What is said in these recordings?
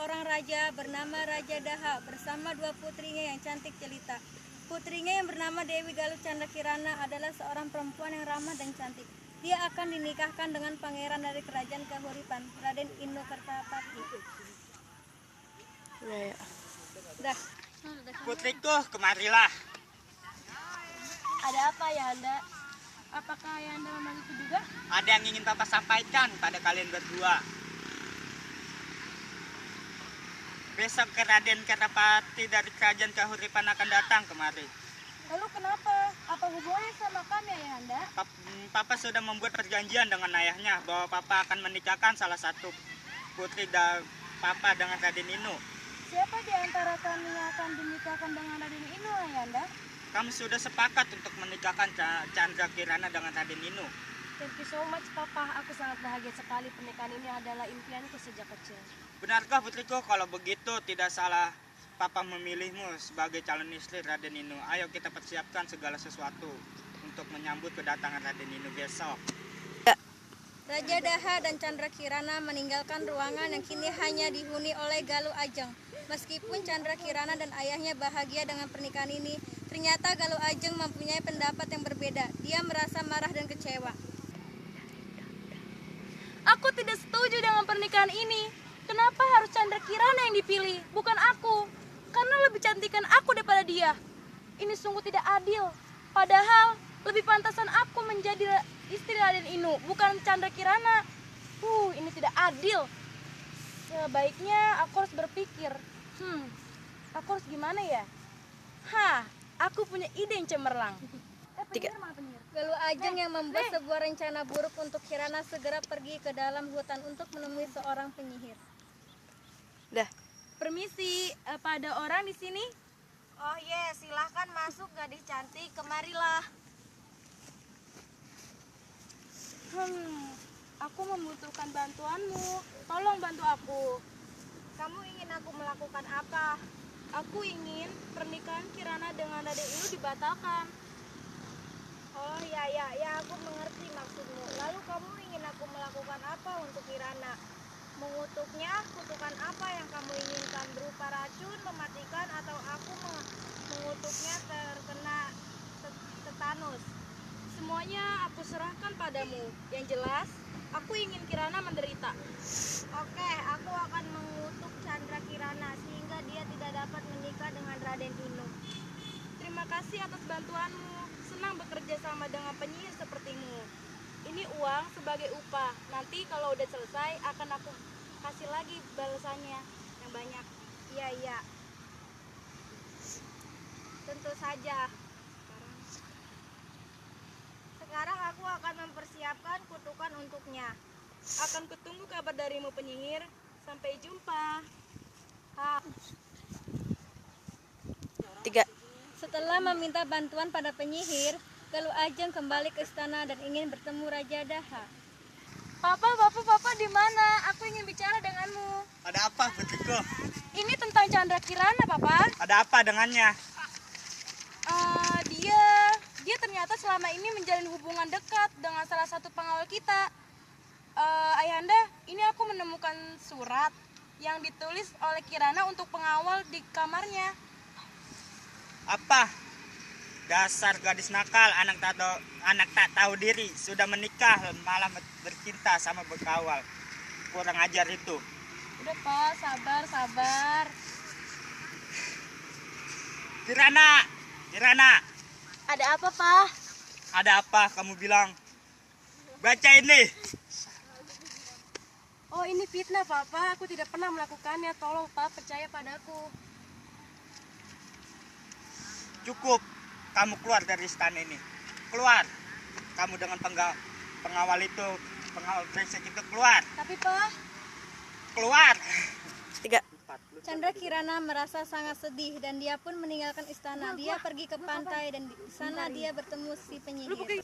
seorang raja bernama Raja Daha bersama dua putrinya yang cantik jelita. Putrinya yang bernama Dewi Galuh Chandra Kirana adalah seorang perempuan yang ramah dan cantik. Dia akan dinikahkan dengan pangeran dari kerajaan Kahuripan, Raden Inu Kertapati. Dah. Putriku, kemarilah. Ada apa ya Anda? Apakah ya Anda memanggilku juga? Ada yang ingin Papa sampaikan pada kalian berdua. Besok Raden Kertapati dari kerajaan Kahuripan akan datang kemari. Lalu kenapa? Apa hubungannya sama kami ya Anda? Papa sudah membuat perjanjian dengan ayahnya bahwa Papa akan menikahkan salah satu putri Papa dengan Raden Inu. Siapa di antara kami yang akan dinikahkan dengan Raden Inu ya Anda? Kami sudah sepakat untuk menikahkan Chandra Kirana dengan Raden Inu. Thank you so much Papa. Aku sangat bahagia sekali. Pernikahan ini adalah impianku sejak kecil. Benarkah putriku? Kalau begitu tidak salah Papa memilihmu sebagai calon istri Raden Inu. Ayo kita persiapkan segala sesuatu untuk menyambut kedatangan Raden Inu besok. Raja Daha dan Chandra Kirana meninggalkan ruangan yang kini hanya dihuni oleh Galuh Ajeng. Meskipun Chandra Kirana dan ayahnya bahagia dengan pernikahan ini, ternyata Galuh Ajeng mempunyai pendapat yang berbeda. Dia merasa marah dan kecewa. Aku tidak setuju dengan pernikahan ini. Kenapa harus Chandra Kirana yang dipilih, bukan aku? Karena lebih cantikan aku daripada dia. Ini sungguh tidak adil. Padahal lebih pantasan aku menjadi istri Raden Inu, bukan Chandra Kirana. Ini tidak adil. Sebaiknya aku harus berpikir. Aku harus gimana ya? Aku punya ide yang cemerlang. Galuh Ajeng yang membuat sebuah rencana buruk untuk Kirana segera pergi ke dalam hutan untuk menemui seorang penyihir. Permisi, apa ada orang di sini? Oh silahkan masuk gadis cantik, kemarilah. Aku membutuhkan bantuanmu. Tolong bantu aku. Kamu ingin aku melakukan apa? Aku ingin pernikahan Kirana dengan Raden Inu dibatalkan. Oh ya, aku mengerti maksudmu. Lalu kamu ingin aku melakukan apa untuk Kirana? Mengutuknya, kutukan apa yang kamu inginkan? Berupa racun, mematikan, atau aku mengutuknya terkena tetanus? Semuanya aku serahkan padamu. Yang jelas, aku ingin Kirana menderita. Oke, aku akan mengutuk Chandra Kirana sehingga dia tidak dapat menikah dengan Raden Inu. Terima kasih atas bantuanmu. Senang bekerja sama dengan penyihir sepertimu. Ini uang sebagai upah. Nanti kalau udah selesai akan aku kasih lagi balasannya yang banyak. Iya. Tentu saja. Sekarang aku akan mempersiapkan kutukan untuknya. Akan kutunggu kabar darimu penyihir. Sampai jumpa. Setelah meminta bantuan pada penyihir, Galuh Ajeng kembali ke istana dan ingin bertemu Raja Daha. Papa di mana? Aku ingin bicara denganmu. Ada apa putriku? Ini tentang Chandra Kirana, Papa. Ada apa dengannya? Dia ternyata selama ini menjalin hubungan dekat dengan salah satu pengawal kita. Ayahanda, ini aku menemukan surat yang ditulis oleh Kirana untuk pengawal di kamarnya. Apa? Dasar gadis nakal, anak tak tahu diri, sudah menikah malah bercinta sama bekawal. Kurang ajar itu. Udah Pak, sabar. Kirana. Ada apa Pak? Ada apa kamu bilang? Baca ini. Oh ini fitnah Papa, aku tidak pernah melakukannya. Tolong Pak, percaya padaku. Cukup, kamu keluar dari istana ini. Keluar. Kamu dengan pengawal itu, pengawal brengsek itu keluar. Tapi Pak, Keluar. Chandra Kirana merasa sangat sedih dan dia pun meninggalkan istana. Dia pergi ke pantai dan di sana dia bertemu si penyihir.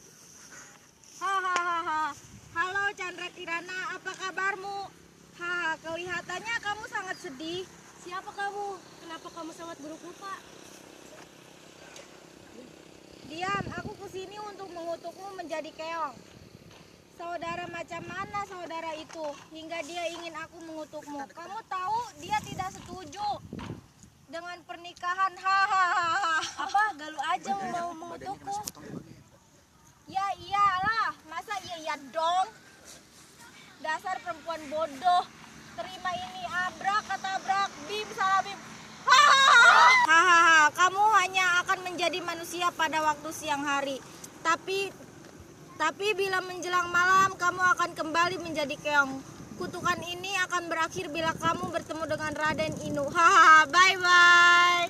Halo Chandra Kirana, apa kabarmu? Kelihatannya kamu sangat sedih. siapa kamu? Kenapa kamu sangat buruk rupa? Diam, aku kesini untuk mengutukmu menjadi keong. Saudara macam mana saudara itu hingga dia ingin aku mengutukmu? Kamu tahu dia tidak menjadi manusia pada waktu siang hari. Tapi bila menjelang malam kamu akan kembali menjadi keong. Kutukan ini akan berakhir bila kamu bertemu dengan Raden Inu. Hahaha, bye-bye.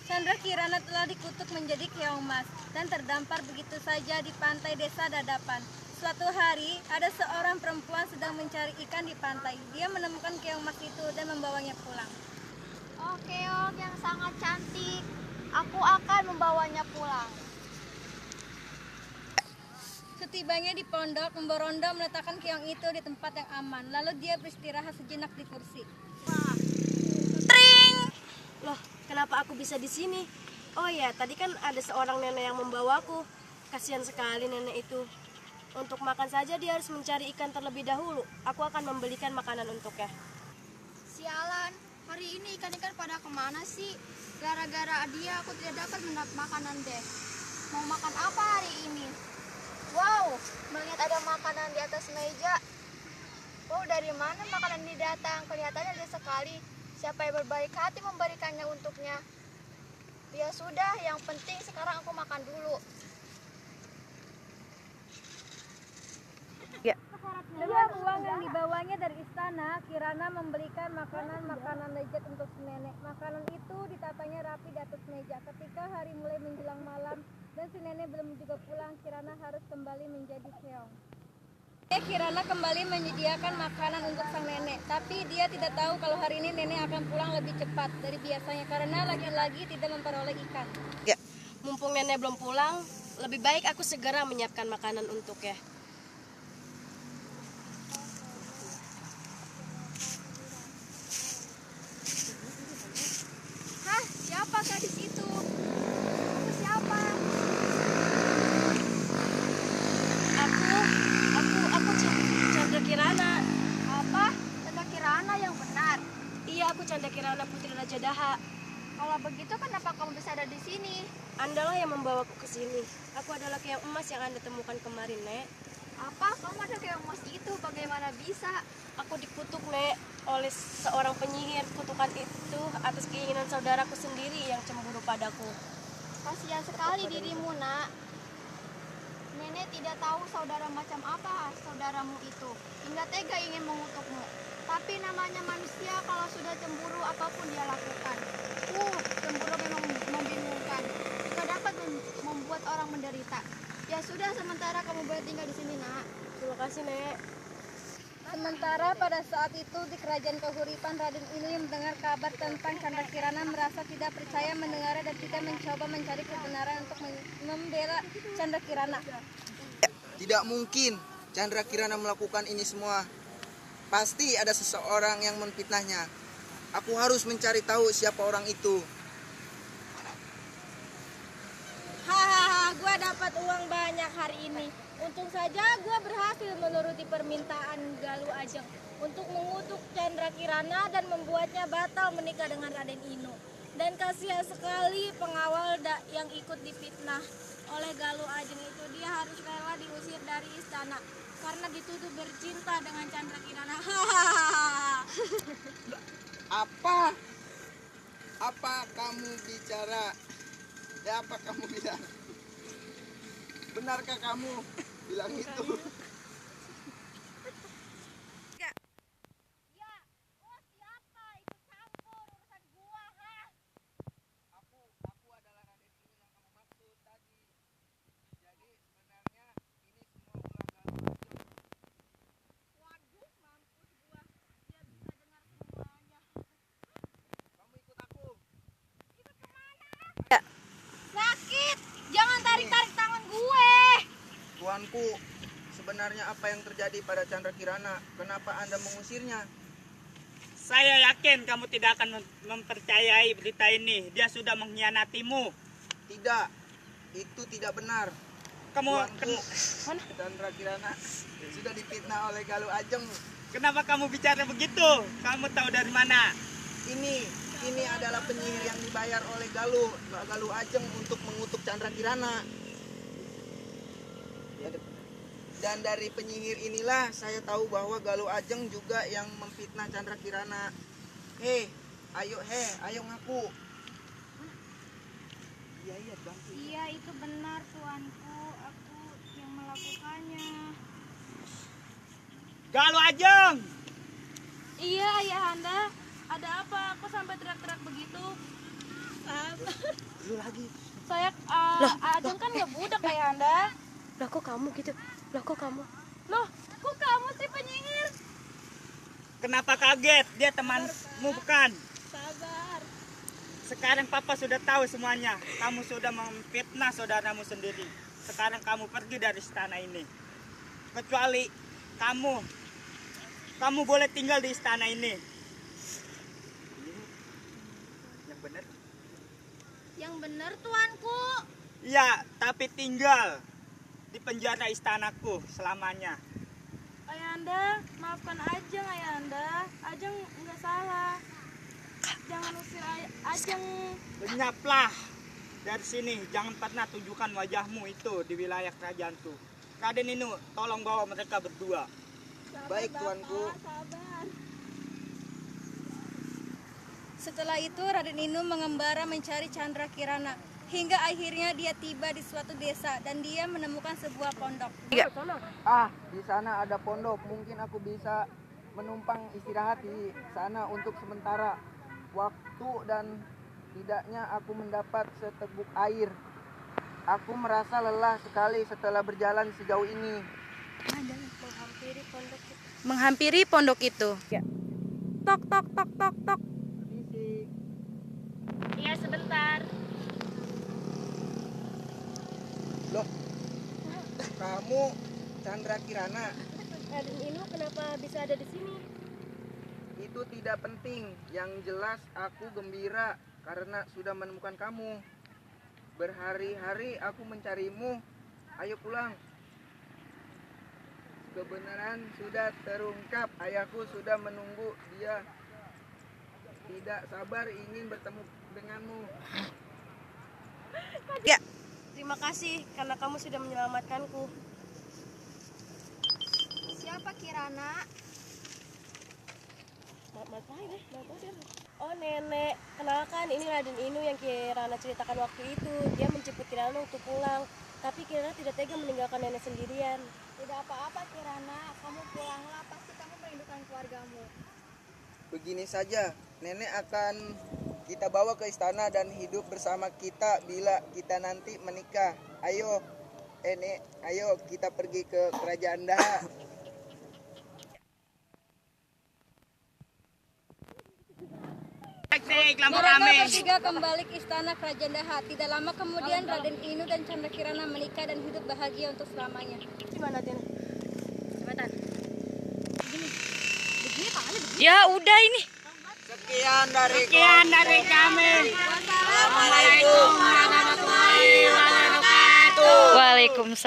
Chandra Kirana telah dikutuk menjadi keong emas dan terdampar begitu saja di pantai desa Dadapan. Suatu hari, ada seorang perempuan sedang mencari ikan di pantai. Dia menemukan keong emas itu dan membawanya pulang. Oh, keong yang sangat cantik. Aku akan membawanya pulang. Setibanya di pondok, Mborondo meletakkan keong itu di tempat yang aman. Lalu dia beristirahat sejenak di kursi. Loh, kenapa aku bisa di sini? Oh ya, tadi kan ada seorang nenek yang membawaku. Kasihan sekali nenek itu. Untuk makan saja dia harus mencari ikan terlebih dahulu. Aku akan membelikan makanan untuknya. Sialan, hari ini ikan-ikan pada kemana sih? Gara-gara dia aku tidak dapat mendapat makanan deh. Mau makan apa hari ini? Wow, melihat ada makanan di atas meja. Oh, dari mana makanan ini datang? Kelihatannya lezat sekali. Siapa yang berbaik hati memberikannya untuknya? Ya sudah, yang penting sekarang aku makan dulu. Dengan uang yang dibawanya dari istana, Kirana membelikan makanan-makanan lezat untuk si nenek. Makanan itu ditatanya rapi di atas meja. Ketika hari mulai menjelang malam dan si nenek belum juga pulang, Kirana harus kembali menjadi keong. Kirana kembali menyediakan makanan untuk sang nenek, tapi dia tidak tahu kalau hari ini nenek akan pulang lebih cepat dari biasanya karena lagi-lagi tidak memperoleh ikan. Mumpung nenek belum pulang, lebih baik aku segera menyiapkan makanan untuknya. Hah, siapa gadis itu? Itu siapa? Aku Chandra Kirana. Apa? Chandra Kirana yang benar. Iya, aku Chandra Kirana, putri Raja Daha. Kalau begitu kenapa kamu bisa ada di sini? Andalah yang membawaku ke sini. Aku adalah keong emas yang Anda temukan kemarin, Nek. Apa? Kamu ada keong emas itu? Bagaimana bisa? Aku dikutuk, Nek, oleh seorang penyihir. Kutukan itu atas keinginan saudaraku sendiri yang cemburu padaku. Kasihan sekali dirimu, Nak. Nenek tidak tahu saudara macam apa saudaramu itu, hingga tega ingin mengutukmu. Tapi namanya manusia, kalau sudah cemburu apapun dia lakukan. Cemburu memang membingungkan. Jika dapat membuat orang menderita. Ya sudah, sementara kamu boleh tinggal di sini, Nak. Terima kasih, Nek. Sementara pada saat itu di kerajaan Kahuripan, Raden ini mendengar kabar tentang Chandra Kirana, merasa tidak percaya mendengarnya dan tidak mencoba mencari kebenaran untuk membela Chandra Kirana. Tidak mungkin Chandra Kirana melakukan ini semua. Pasti ada seseorang yang memfitnahnya. Aku harus mencari tahu siapa orang itu. Hahaha, gue dapat uang banyak hari ini. Untung saja gue berhasil menuruti permintaan Galuh Ajeng untuk mengutuk Chandra Kirana dan membuatnya batal menikah dengan Raden Inu. Dan kasihan sekali pengawal yang ikut difitnah oleh Galuh Ajeng itu. Dia harus rela diusir dari istana karena dituduh bercinta dengan Chandra Kirana. Hahaha. Apa kamu bicara? Apa kamu bilang? Benarkah kamu bilang itu? Aku adalah Raden Inu yang kamu maksud tadi. Jadi sebenarnya ini semua ulah Galuh Ajeng. Waduh, mampus gua. Dia bisa dengar semuanya. Kamu ikut aku. Ikut kemana? Sakit. Jangan tarik-tarik tangan gue. Tuanku, sebenarnya apa yang terjadi pada Chandra Kirana? Kenapa Anda mengusirnya? Saya yakin kamu tidak akan mempercayai berita ini. Dia sudah mengkhianatimu. Tidak, itu tidak benar. Kamu Tuanku, Chandra Kirana sudah difitnah oleh Galuh Ajeng. kenapa kamu bicara begitu? Kamu tahu dari mana? Ini adalah penyihir yang dibayar oleh Galuh Ajeng untuk mengutuk Chandra Kirana. Dan dari penyihir inilah saya tahu bahwa Galuh Ajeng juga yang memfitnah Chandra Kirana. Ayo ngaku. Iya, itu benar tuanku. Aku yang melakukannya. Galuh Ajeng. Iya, Ayahanda. Ada apa? Aku sampai teriak-teriak begitu. Lu lagi. Saya Ajeng kan nggak budak, Ayahanda. Loh kok kamu gitu? Loh kok kamu? Loh, kok kamu sih penyihir? Kenapa kaget? Dia temanmu bukan? Sabar. Sekarang papa sudah tahu semuanya. Kamu sudah memfitnah saudaramu sendiri. Sekarang kamu pergi dari istana ini. Kecuali kamu boleh tinggal di istana ini. Yang benar? Yang benar tuanku. Iya, tapi tinggal di penjara istanaku selamanya. Ayahanda, maafkan Ajeng, Ayahanda. Ajeng nggak salah. Jangan usir Ajeng. Lenyaplah dari sini. Jangan pernah tunjukkan wajahmu itu di wilayah kerajaanku. Raden Inu, tolong bawa mereka berdua. Baik tuanku. Setelah itu Raden Inu mengembara mencari Chandra Kirana hingga akhirnya dia tiba di suatu desa dan dia menemukan sebuah pondok. Di sana ada pondok. Mungkin aku bisa menumpang istirahat di sana untuk sementara waktu dan tidaknya aku mendapat seteguk air. Aku merasa lelah sekali setelah berjalan sejauh ini. Menghampiri pondok itu. Tok, tok, tok, tok, tok. Fisik. Iya, sebentar. Loh, kamu Chandra Kirana. Raden Inu kenapa bisa ada di sini? Itu tidak penting. Yang jelas aku gembira karena sudah menemukan kamu. Berhari-hari aku mencarimu. Ayo pulang. Kebenaran sudah terungkap. Ayahku sudah menunggu. Dia tidak sabar ingin bertemu denganmu. Terima kasih karena kamu sudah menyelamatkanku. Siapa Kirana? Oh nenek, kenalkan ini Raden Inu yang Kirana ceritakan waktu itu. Dia menjemput Kirana untuk pulang, tapi Kirana tidak tega meninggalkan nenek sendirian. Tidak apa-apa Kirana, kamu pulanglah, pasti kamu merindukan keluargamu. Begini saja, nenek akan kita bawa ke istana dan hidup bersama kita bila kita nanti menikah. Ayo, Nek, ayo kita pergi ke kerajaan Daha. Mereka bertiga kembali ke istana kerajaan Daha. Tidak lama kemudian Raden Inu dan Chandra Kirana menikah dan hidup bahagia untuk selamanya. Gimana Tin? Cepetan. Ya udah ini. Sekian dari kami. Assalamualaikum warahmatullahi wabarakatuh. Waalaikumsalam.